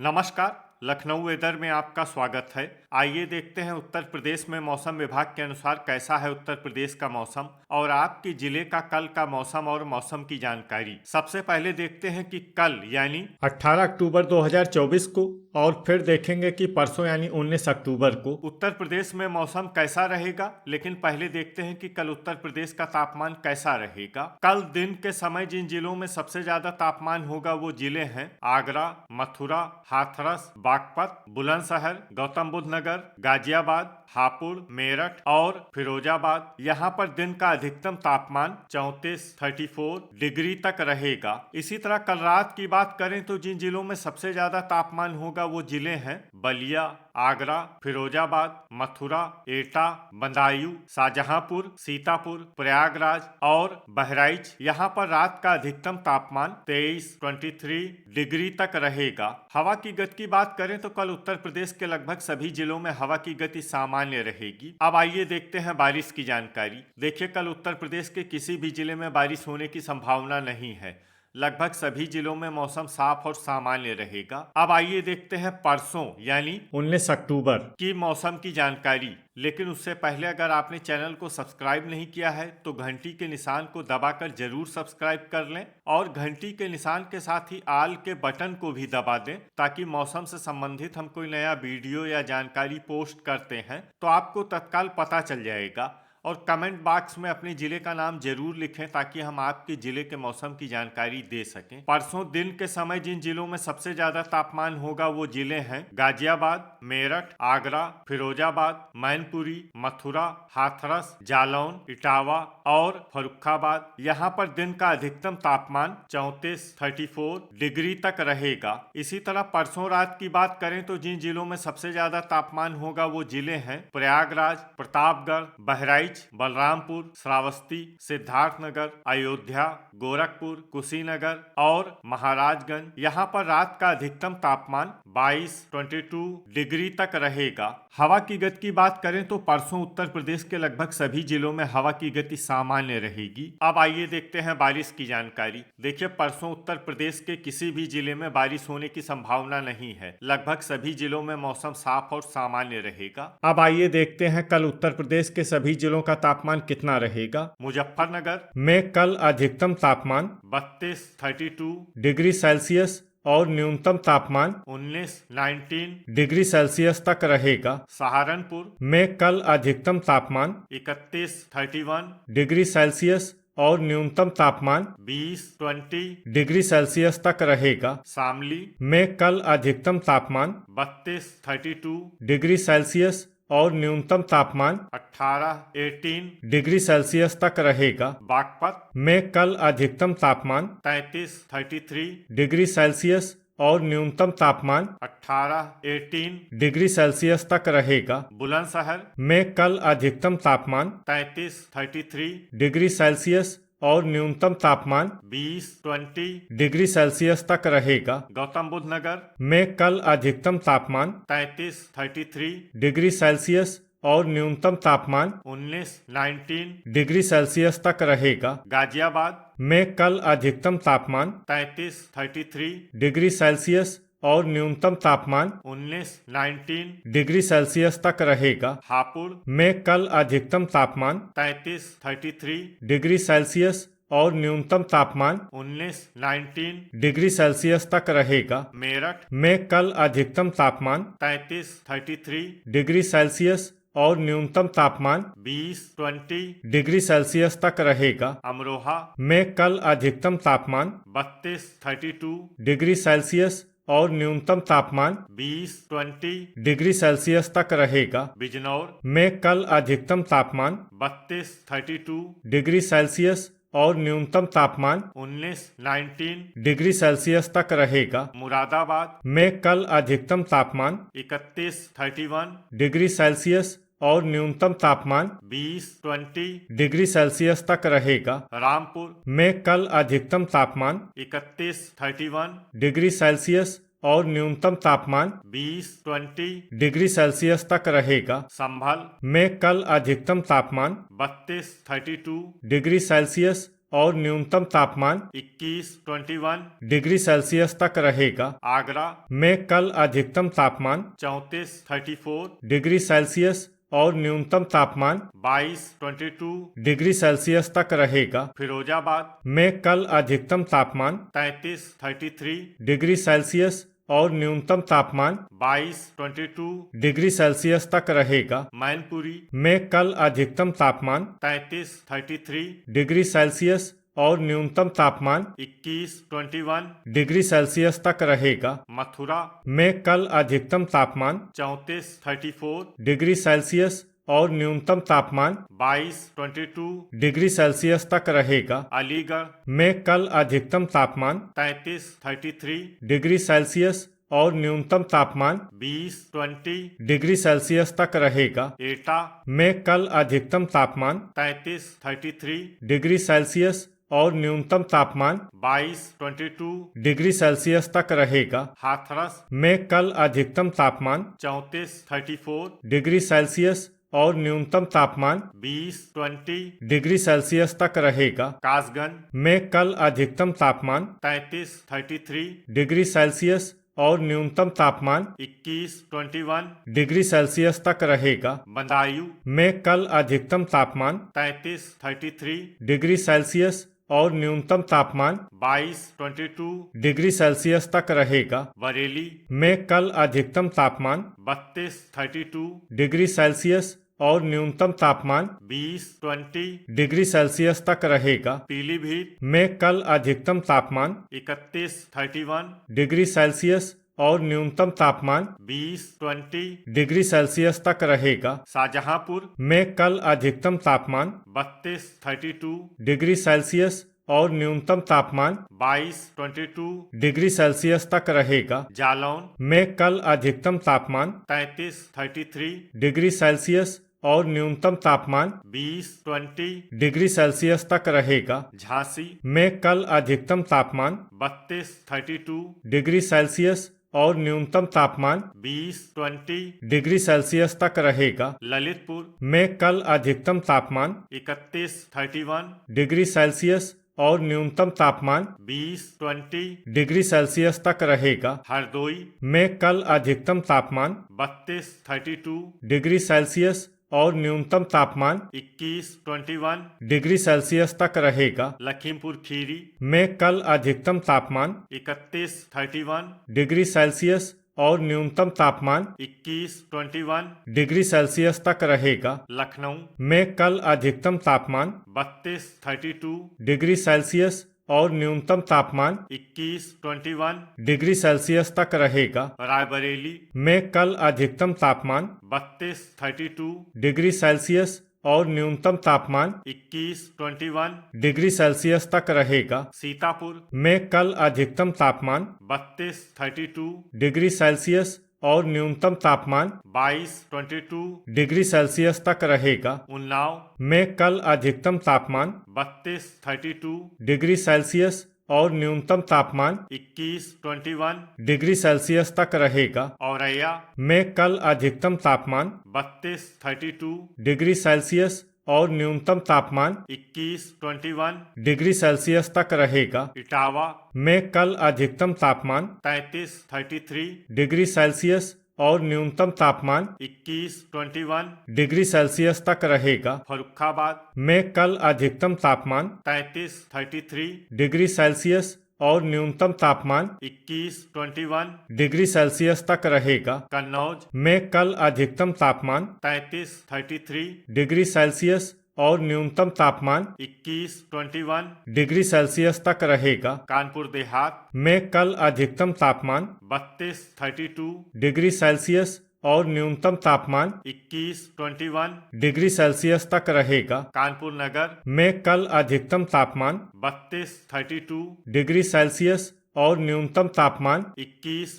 नमस्कार। लखनऊ वेदर में आपका स्वागत है। आइए देखते हैं उत्तर प्रदेश में मौसम विभाग के अनुसार कैसा है उत्तर प्रदेश का मौसम और आपके जिले का कल का मौसम और मौसम की जानकारी। सबसे पहले देखते हैं कि कल यानी 18 अक्टूबर 2024 को और फिर देखेंगे कि परसों यानी 19 अक्टूबर को उत्तर प्रदेश में मौसम कैसा रहेगा। लेकिन पहले देखते हैं कि कल उत्तर प्रदेश का तापमान कैसा रहेगा। कल दिन के समय जिन जिलों में सबसे ज्यादा तापमान होगा वो जिले हैं आगरा, मथुरा, हाथरस, बागपत, बुलंदशहर, गौतम बुद्ध नगर, गाजियाबाद, हापुड़, मेरठ और फिरोजाबाद। यहाँ पर दिन का अधिकतम तापमान 34 डिग्री तक रहेगा। इसी तरह कल रात की बात करें तो जिन जिलों में सबसे ज्यादा तापमान होगा वो जिले हैं बलिया, आगरा, फिरोजाबाद, मथुरा, एटा, बदायूं, शाहजहांपुर, सीतापुर, प्रयागराज और बहराइच। यहाँ पर रात का अधिकतम तापमान 23 डिग्री तक रहेगा। हवा की गति की बात करें तो कल उत्तर प्रदेश के लगभग सभी जिलों में हवा की गति सामान्य रहेगी। अब आइए देखते हैं बारिश की जानकारी। देखिए, कल उत्तर प्रदेश के किसी भी जिले में बारिश होने की संभावना नहीं है। लगभग सभी जिलों में मौसम साफ और सामान्य रहेगा। अब आइए देखते हैं परसों यानी 19 अक्टूबर की मौसम की जानकारी। लेकिन उससे पहले अगर आपने चैनल को सब्सक्राइब नहीं किया है तो घंटी के निशान को दबाकर जरूर सब्सक्राइब कर लें और घंटी के निशान के साथ ही आल के बटन को भी दबा दें ताकि मौसम से संबंधित हम कोई नया वीडियो या जानकारी पोस्ट करते हैं तो आपको तत्काल पता चल जाएगा। और कमेंट बॉक्स में अपने जिले का नाम जरूर लिखें ताकि हम आपके जिले के मौसम की जानकारी दे सकें। परसों दिन के समय जिन जिलों में सबसे ज्यादा तापमान होगा वो जिले हैं गाजियाबाद, मेरठ, आगरा, फिरोजाबाद, मैनपुरी, मथुरा, हाथरस, जालौन, इटावा और फर्रुखाबाद। यहाँ पर दिन का अधिकतम तापमान 34 डिग्री तक रहेगा। इसी तरह परसों रात की बात करें तो जिन जिलों में सबसे ज्यादा तापमान होगा वो जिले हैं प्रयागराज, प्रतापगढ़, बहराइच, बलरामपुर, श्रावस्ती, सिद्धार्थनगर, अयोध्या, गोरखपुर, कुशीनगर और महाराजगंज। यहाँ पर रात का अधिकतम तापमान 22 डिग्री तक रहेगा। हवा की गति की बात करें तो परसों उत्तर प्रदेश के लगभग सभी जिलों में हवा की गति सामान्य रहेगी। अब आइए देखते हैं बारिश की जानकारी। देखिए, परसों उत्तर प्रदेश के किसी भी जिले में बारिश होने की संभावना नहीं है। लगभग सभी जिलों में मौसम साफ और सामान्य रहेगा। अब आइए देखते हैं कल उत्तर प्रदेश के सभी जिलों का तापमान कितना रहेगा। मुजफ्फरनगर में कल अधिकतम तापमान 32 डिग्री सेल्सियस और न्यूनतम तापमान 19 डिग्री सेल्सियस तक रहेगा। सहारनपुर में कल अधिकतम तापमान 31 डिग्री सेल्सियस और न्यूनतम तापमान 20 डिग्री सेल्सियस तक रहेगा। शामली में कल अधिकतम तापमान 32 डिग्री सेल्सियस और न्यूनतम तापमान 18 डिग्री सेल्सियस तक रहेगा। बागपत में कल अधिकतम तापमान 33 डिग्री सेल्सियस और न्यूनतम तापमान 18 डिग्री सेल्सियस तक रहेगा। बुलंदशहर में कल अधिकतम तापमान 33 डिग्री सेल्सियस और न्यूनतम तापमान 20 डिग्री सेल्सियस तक रहेगा। गौतम बुद्ध नगर में कल अधिकतम तापमान 33 डिग्री सेल्सियस और न्यूनतम तापमान 19 डिग्री सेल्सियस तक रहेगा। गाजियाबाद में कल अधिकतम तापमान 33 डिग्री सेल्सियस और न्यूनतम तापमान 19 डिग्री सेल्सियस तक रहेगा। हापुड़ में कल अधिकतम तापमान 33 डिग्री सेल्सियस और न्यूनतम तापमान 19 डिग्री सेल्सियस तक रहेगा। मेरठ में कल अधिकतम तापमान 33 डिग्री सेल्सियस और न्यूनतम तापमान 20 डिग्री सेल्सियस तक रहेगा। अमरोहा में कल अधिकतम तापमान 32 डिग्री सेल्सियस और न्यूनतम तापमान 20 डिग्री सेल्सियस तक रहेगा। बिजनौर में कल अधिकतम तापमान 32 डिग्री सेल्सियस और न्यूनतम तापमान 19 डिग्री सेल्सियस तक रहेगा। मुरादाबाद में कल अधिकतम तापमान 31 डिग्री सेल्सियस और न्यूनतम तापमान 20 डिग्री सेल्सियस तक रहेगा। रामपुर में कल अधिकतम तापमान 31 डिग्री सेल्सियस और न्यूनतम तापमान 20 डिग्री सेल्सियस तक रहेगा। संभल में कल अधिकतम तापमान 32 डिग्री सेल्सियस और न्यूनतम तापमान 21 डिग्री सेल्सियस तक रहेगा। आगरा में कल अधिकतम तापमान 34 डिग्री सेल्सियस और न्यूनतम तापमान 22 डिग्री सेल्सियस तक रहेगा। फिरोजाबाद में कल अधिकतम तापमान 33 डिग्री सेल्सियस और न्यूनतम तापमान 22 डिग्री सेल्सियस तक रहेगा। मैनपुरी में कल अधिकतम तापमान 33 डिग्री सेल्सियस और न्यूनतम तापमान 21 डिग्री सेल्सियस तक रहेगा। मथुरा में कल अधिकतम तापमान 34 डिग्री सेल्सियस और न्यूनतम तापमान 22 डिग्री सेल्सियस तक रहेगा। अलीगढ़ में कल अधिकतम तापमान 33 डिग्री सेल्सियस और न्यूनतम तापमान 20 डिग्री सेल्सियस तक रहेगा। एटा में कल अधिकतम तापमान 33 डिग्री सेल्सियस और न्यूनतम तापमान 22 डिग्री सेल्सियस तक रहेगा। हाथरस में कल अधिकतम तापमान 34 डिग्री सेल्सियस और न्यूनतम तापमान 20 डिग्री सेल्सियस तक रहेगा। कासगंज में कल अधिकतम तापमान 33 डिग्री सेल्सियस और न्यूनतम तापमान 21 डिग्री सेल्सियस तक रहेगा। बदायूं में कल अधिकतम तापमान 33 डिग्री सेल्सियस और न्यूनतम तापमान 22 डिग्री सेल्सियस तक रहेगा। बरेली में कल अधिकतम तापमान 32 डिग्री सेल्सियस और न्यूनतम तापमान 20 डिग्री सेल्सियस तक रहेगा। पीलीभीत में कल अधिकतम तापमान 31 डिग्री सेल्सियस और न्यूनतम तापमान 20 डिग्री सेल्सियस तक रहेगा। शाहजहांपुर में कल अधिकतम तापमान 32 डिग्री सेल्सियस और न्यूनतम तापमान 22 डिग्री सेल्सियस तक रहेगा। जालौन में कल अधिकतम तापमान 33 डिग्री सेल्सियस और न्यूनतम तापमान 20 डिग्री सेल्सियस तक रहेगा। झांसी में कल अधिकतम तापमान 32 डिग्री सेल्सियस और न्यूनतम तापमान 20 डिग्री सेल्सियस तक रहेगा। ललितपुर में कल अधिकतम तापमान 31 डिग्री सेल्सियस और न्यूनतम तापमान 20 डिग्री सेल्सियस तक रहेगा। हरदोई में कल अधिकतम तापमान 32 डिग्री सेल्सियस और न्यूनतम तापमान 21 डिग्री सेल्सियस तक रहेगा। लखीमपुर खीरी में कल अधिकतम तापमान 31 डिग्री सेल्सियस और न्यूनतम तापमान 21 डिग्री सेल्सियस तक रहेगा। लखनऊ में कल अधिकतम तापमान 32 डिग्री सेल्सियस और न्यूनतम तापमान 21 डिग्री सेल्सियस तक रहेगा। रायबरेली में कल अधिकतम तापमान 32 डिग्री सेल्सियस और न्यूनतम तापमान 21 डिग्री सेल्सियस तक रहेगा। सीतापुर में कल अधिकतम तापमान 32 डिग्री सेल्सियस और न्यूनतम तापमान 22 डिग्री सेल्सियस तक रहेगा। उन्नाव में कल अधिकतम तापमान 32 डिग्री सेल्सियस और न्यूनतम तापमान 21 डिग्री सेल्सियस तक रहेगा। औरैया में कल अधिकतम तापमान 32 डिग्री सेल्सियस और न्यूनतम तापमान 21 डिग्री सेल्सियस तक रहेगा। इटावा में कल अधिकतम तापमान 33 डिग्री सेल्सियस और न्यूनतम तापमान 21 डिग्री सेल्सियस तक रहेगा। फर्रुखाबाद में कल अधिकतम तापमान 33 डिग्री सेल्सियस और न्यूनतम तापमान 21 डिग्री सेल्सियस तक रहेगा। कन्नौज में कल अधिकतम तापमान 33 डिग्री सेल्सियस और न्यूनतम तापमान 21 डिग्री सेल्सियस तक रहेगा। कानपुर देहात में कल अधिकतम तापमान 32 डिग्री सेल्सियस और न्यूनतम तापमान 21 डिग्री सेल्सियस तक रहेगा। कानपुर नगर में कल अधिकतम तापमान 32 डिग्री सेल्सियस और न्यूनतम तापमान 21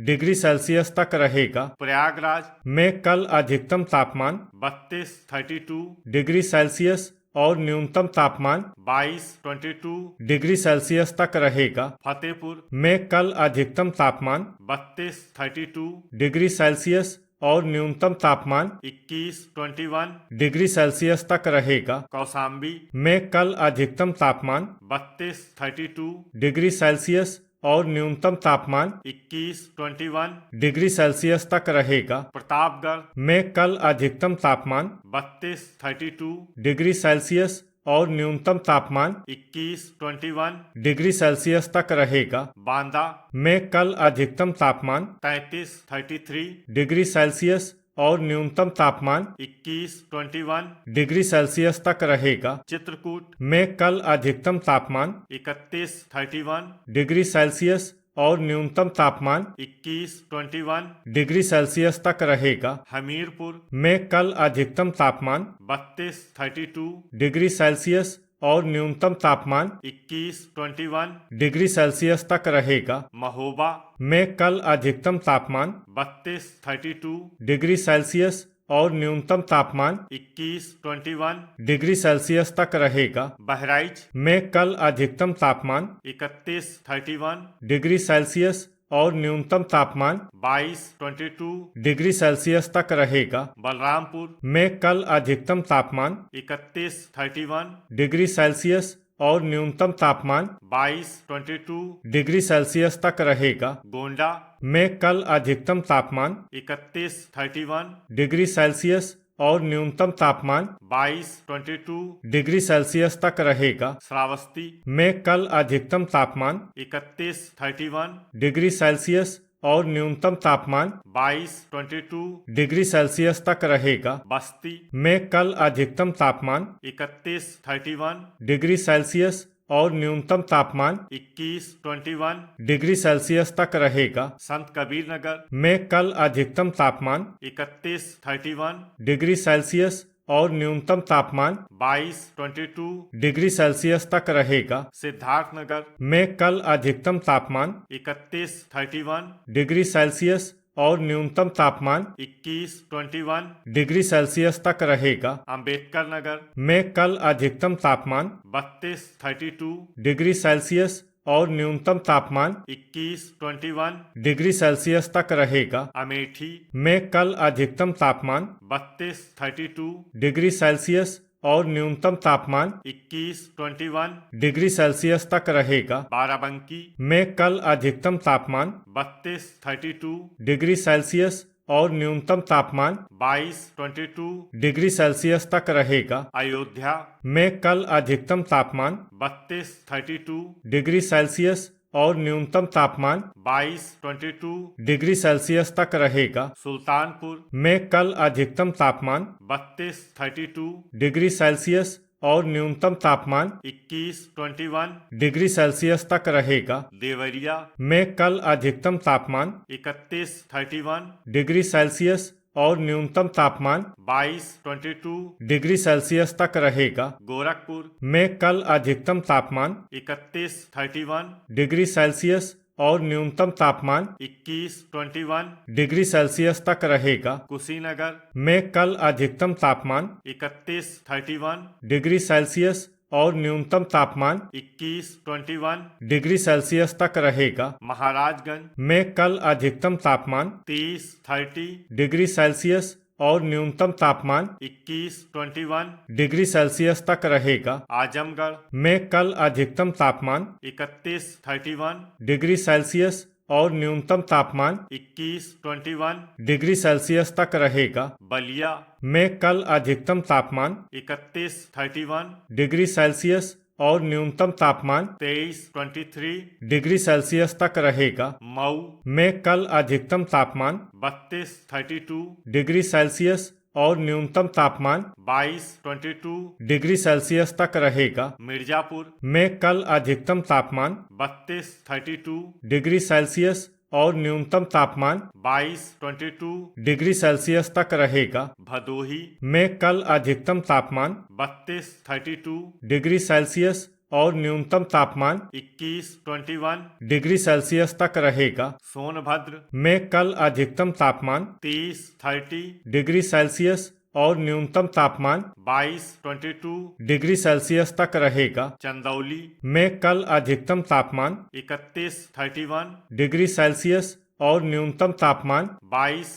डिग्री सेल्सियस तक रहेगा। प्रयागराज में कल अधिकतम तापमान 32 डिग्री सेल्सियस और न्यूनतम तापमान 22 डिग्री सेल्सियस तक रहेगा। फतेहपुर में कल अधिकतम तापमान 32 डिग्री सेल्सियस और न्यूनतम तापमान 21-21 डिग्री सेल्सियस तक रहेगा। कौशाम्बी में कल अधिकतम तापमान 32-32 डिग्री सेल्सियस और न्यूनतम तापमान 21-21 डिग्री सेल्सियस तक रहेगा। प्रतापगढ़ में कल अधिकतम तापमान 32-32 डिग्री सेल्सियस और न्यूनतम तापमान 21-21 डिग्री सेल्सियस तक रहेगा। बांदा में कल अधिकतम तापमान 33-33 डिग्री सेल्सियस और न्यूनतम तापमान 21-21 डिग्री सेल्सियस तक रहेगा। चित्रकूट में कल अधिकतम तापमान 31-31 डिग्री सेल्सियस और न्यूनतम तापमान 21-21 डिग्री सेल्सियस तक रहेगा। हमीरपुर में कल अधिकतम तापमान 32-32 डिग्री सेल्सियस और न्यूनतम तापमान 21-21 डिग्री सेल्सियस तक रहेगा। महोबा में कल अधिकतम तापमान 32-32 डिग्री सेल्सियस और न्यूनतम तापमान 21-21 डिग्री सेल्सियस तक रहेगा। बहराइच में कल अधिकतम तापमान 31-31 डिग्री सेल्सियस और न्यूनतम तापमान 22-22 डिग्री सेल्सियस तक रहेगा। बलरामपुर में कल अधिकतम तापमान 31-31 डिग्री सेल्सियस और न्यूनतम तापमान 22-22 डिग्री सेल्सियस तक रहेगा। गोंडा में कल अधिकतम तापमान 31-31 डिग्री सेल्सियस और न्यूनतम तापमान 22-22 डिग्री सेल्सियस तक रहेगा। श्रावस्ती में कल अधिकतम तापमान 31-31 डिग्री सेल्सियस और न्यूनतम तापमान 22-22 डिग्री सेल्सियस तक रहेगा। बस्ती में कल अधिकतम तापमान 31-31 डिग्री सेल्सियस और न्यूनतम तापमान 21-21 डिग्री सेल्सियस तक रहेगा। संत कबीर नगर में कल अधिकतम तापमान 31-31 डिग्री सेल्सियस और न्यूनतम तापमान 22-22 डिग्री सेल्सियस तक रहेगा। सिद्धार्थनगर में कल अधिकतम तापमान 31-31 डिग्री सेल्सियस और न्यूनतम तापमान 21-21 डिग्री सेल्सियस तक रहेगा। अंबेडकर नगर में कल अधिकतम तापमान 32-32 डिग्री सेल्सियस और न्यूनतम तापमान 21-21 डिग्री सेल्सियस तक रहेगा। अमेठी में कल अधिकतम तापमान 32-32 डिग्री सेल्सियस और न्यूनतम तापमान 21-21 डिग्री सेल्सियस तक रहेगा। बाराबंकी में कल अधिकतम तापमान 32-32 डिग्री सेल्सियस और न्यूनतम तापमान 22-22 डिग्री सेल्सियस तक रहेगा। अयोध्या में कल अधिकतम तापमान 32-32 डिग्री सेल्सियस और न्यूनतम तापमान 22-22 डिग्री सेल्सियस तक रहेगा। सुल्तानपुर में कल अधिकतम तापमान 32-32 डिग्री सेल्सियस और न्यूनतम तापमान 21-21 डिग्री सेल्सियस तक रहेगा। देवरिया में कल अधिकतम तापमान 31-31 डिग्री सेल्सियस और न्यूनतम तापमान 22-22 डिग्री सेल्सियस तक रहेगा। गोरखपुर में कल अधिकतम तापमान 31-31 डिग्री सेल्सियस और न्यूनतम तापमान 21-21 डिग्री सेल्सियस तक रहेगा। कुशीनगर में कल अधिकतम तापमान 31-31 डिग्री सेल्सियस और न्यूनतम तापमान 21-21 डिग्री सेल्सियस तक रहेगा। महाराजगंज में कल अधिकतम तापमान 30-30 डिग्री सेल्सियस और न्यूनतम तापमान 21-21 डिग्री सेल्सियस तक रहेगा। आजमगढ़ में कल अधिकतम तापमान 31-31 डिग्री सेल्सियस और न्यूनतम तापमान 21-21 डिग्री सेल्सियस तक रहेगा। बलिया में कल अधिकतम तापमान 31-31 डिग्री सेल्सियस और न्यूनतम तापमान 23-23 डिग्री सेल्सियस तक रहेगा। मऊ में कल अधिकतम तापमान 32-32 डिग्री सेल्सियस और न्यूनतम तापमान 22-22 डिग्री सेल्सियस तक रहेगा। मिर्जापुर में कल अधिकतम तापमान 32-32 डिग्री सेल्सियस और न्यूनतम तापमान 22-22 डिग्री सेल्सियस तक रहेगा। भदोही में कल अधिकतम तापमान 32-32 डिग्री सेल्सियस और न्यूनतम तापमान 21-21 डिग्री सेल्सियस तक रहेगा। सोनभद्र में कल अधिकतम तापमान 30-30 डिग्री सेल्सियस और न्यूनतम तापमान 22-22 डिग्री सेल्सियस तक रहेगा। चंदौली में कल अधिकतम तापमान 31-31 डिग्री सेल्सियस और न्यूनतम तापमान 22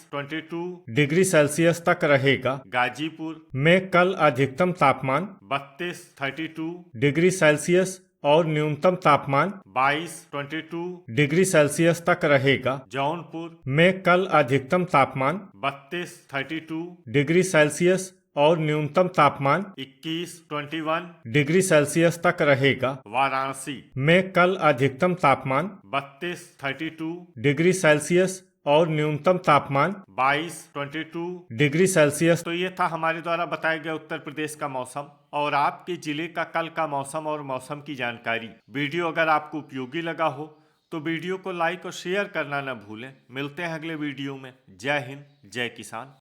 डिग्री सेल्सियस तक रहेगा। गाजीपुर में कल अधिकतम तापमान 32 डिग्री सेल्सियस और न्यूनतम तापमान 22 डिग्री सेल्सियस तक रहेगा। जौनपुर में कल अधिकतम तापमान 32 डिग्री सेल्सियस और न्यूनतम तापमान 21 डिग्री सेल्सियस तक रहेगा। वाराणसी में कल अधिकतम तापमान 32 डिग्री सेल्सियस और न्यूनतम तापमान 22 डिग्री सेल्सियस। तो ये था हमारे द्वारा बताया गया उत्तर प्रदेश का मौसम और आपके जिले का कल का मौसम और मौसम की जानकारी। वीडियो अगर आपको उपयोगी लगा हो तो वीडियो को लाइक और शेयर करना न भूलें। मिलते हैं अगले वीडियो में। जय हिंद, जय किसान।